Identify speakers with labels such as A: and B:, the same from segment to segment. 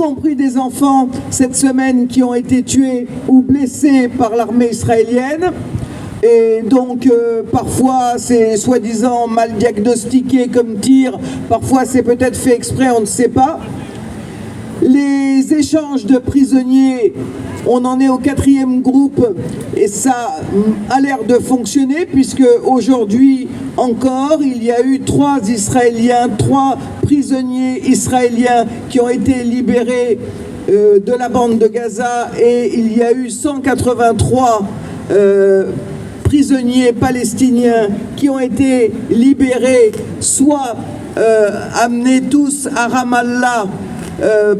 A: compris des enfants cette semaine qui ont été tués ou blessés par l'armée israélienne. Et donc, parfois, c'est soi-disant mal diagnostiqué comme tir, parfois c'est peut-être fait exprès, on ne sait pas. Les échanges de prisonniers, on en est au 4e groupe et ça a l'air de fonctionner puisque aujourd'hui encore, il y a eu 3 prisonniers israéliens qui ont été libérés de la bande de Gaza et il y a eu 183 prisonniers palestiniens qui ont été libérés, soit amenés tous à Ramallah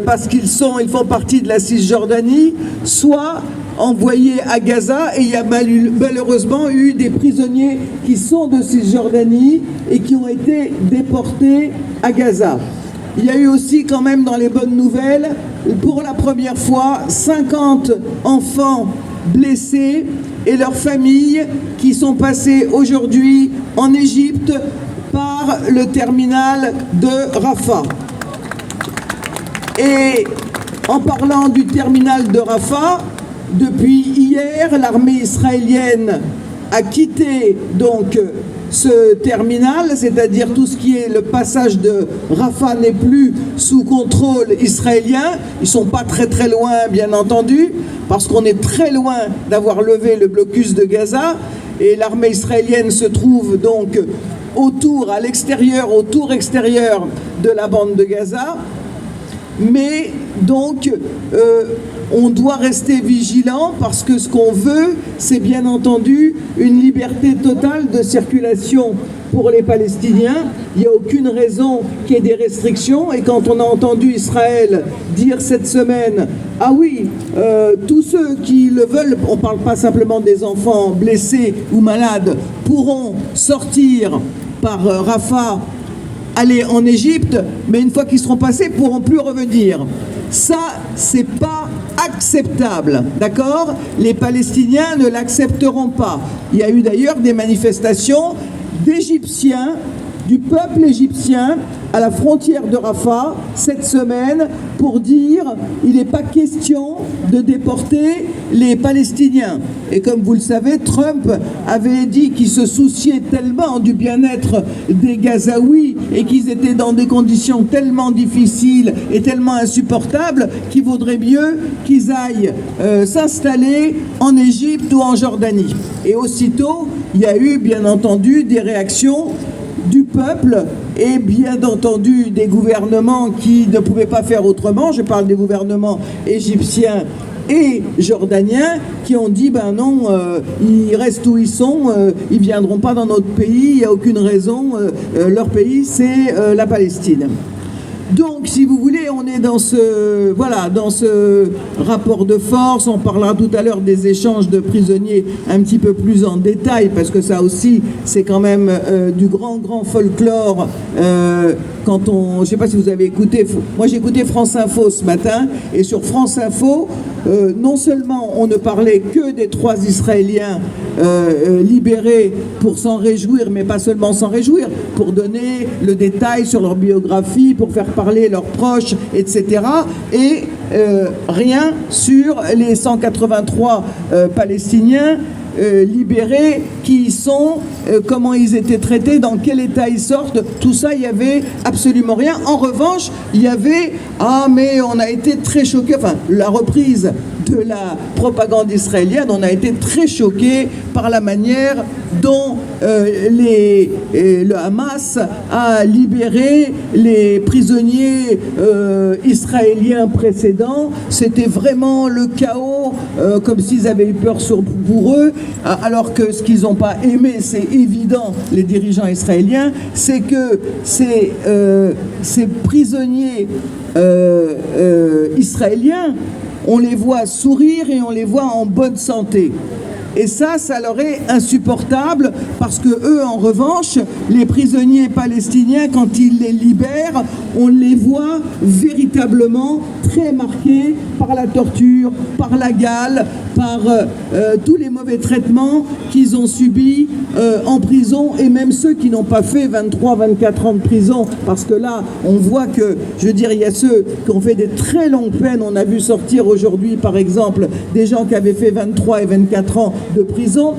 A: parce qu'ils font partie de la Cisjordanie, soit envoyés à Gaza, et il y a malheureusement eu des prisonniers qui sont de Cisjordanie et qui ont été déportés à Gaza. Il y a eu aussi quand même dans les bonnes nouvelles, pour la première fois, 50 enfants blessés et leurs familles qui sont passés aujourd'hui en Égypte par le terminal de Rafah. Et en parlant du terminal de Rafah, depuis hier, l'armée israélienne a quitté donc ce terminal, c'est-à-dire tout ce qui est le passage de Rafah n'est plus sous contrôle israélien. Ils ne sont pas très très loin, bien entendu, parce qu'on est très loin d'avoir levé le blocus de Gaza. Et l'armée israélienne se trouve donc au tour extérieur de la bande de Gaza. Mais donc, on doit rester vigilant parce que ce qu'on veut, c'est bien entendu une liberté totale de circulation pour les Palestiniens. Il n'y a aucune raison qu'il y ait des restrictions. Et quand on a entendu Israël dire cette semaine, ah oui, tous ceux qui le veulent, on ne parle pas simplement des enfants blessés ou malades, pourront sortir par Rafah, aller en Égypte, mais une fois qu'ils seront passés, ne pourront plus revenir. Ça, c'est pas acceptable, d'accord? Les Palestiniens ne l'accepteront pas. Il y a eu d'ailleurs des manifestations d'Égyptiens, du peuple égyptien, à la frontière de Rafah cette semaine pour dire il n'est pas question de déporter les Palestiniens. Et comme vous le savez, Trump avait dit qu'il se souciait tellement du bien-être des Gazaouis et qu'ils étaient dans des conditions tellement difficiles et tellement insupportables qu'il vaudrait mieux qu'ils aillent s'installer en Égypte ou en Jordanie. Et aussitôt, il y a eu bien entendu des réactions du peuple et bien entendu des gouvernements qui ne pouvaient pas faire autrement. Je parle des gouvernements égyptiens et jordaniens qui ont dit ben non, ils restent où ils sont, ils ne viendront pas dans notre pays, il n'y a aucune raison, leur pays c'est la Palestine. Donc, si vous voulez, on est dans ce rapport de force. On parlera tout à l'heure des échanges de prisonniers un petit peu plus en détail, parce que ça aussi, c'est quand même du grand folklore. Je ne sais pas si vous avez écouté, moi j'ai écouté France Info ce matin, et sur France Info, non seulement on ne parlait que des 3 Israéliens libérés pour s'en réjouir, mais pas seulement s'en réjouir, pour donner le détail sur leur biographie, pour faire parler leurs proches, etc. Et rien sur les 183 Palestiniens libérés, qui ils sont, comment ils étaient traités, dans quel état ils sortent, tout ça, il n'y avait absolument rien. En revanche, il y avait « Ah, mais on a été très choqués », enfin, la reprise de la propagande israélienne, on a été très choqués par la manière dont le Hamas a libéré les prisonniers israéliens précédents. C'était vraiment le chaos, comme s'ils avaient eu peur pour eux, alors que ce qu'ils n'ont pas aimé, c'est évident, les dirigeants israéliens, c'est que ces prisonniers israéliens, on les voit sourire et on les voit en bonne santé. Et ça leur est insupportable, parce que eux, en revanche, les prisonniers palestiniens, quand ils les libèrent, on les voit véritablement très marqués par la torture, par la gale, par tous les mauvais traitements qu'ils ont subis en prison, et même ceux qui n'ont pas fait 23, 24 ans de prison, parce que là, on voit que, je veux dire, il y a ceux qui ont fait des très longues peines. On a vu sortir aujourd'hui, par exemple, des gens qui avaient fait 23 et 24 ans de prison.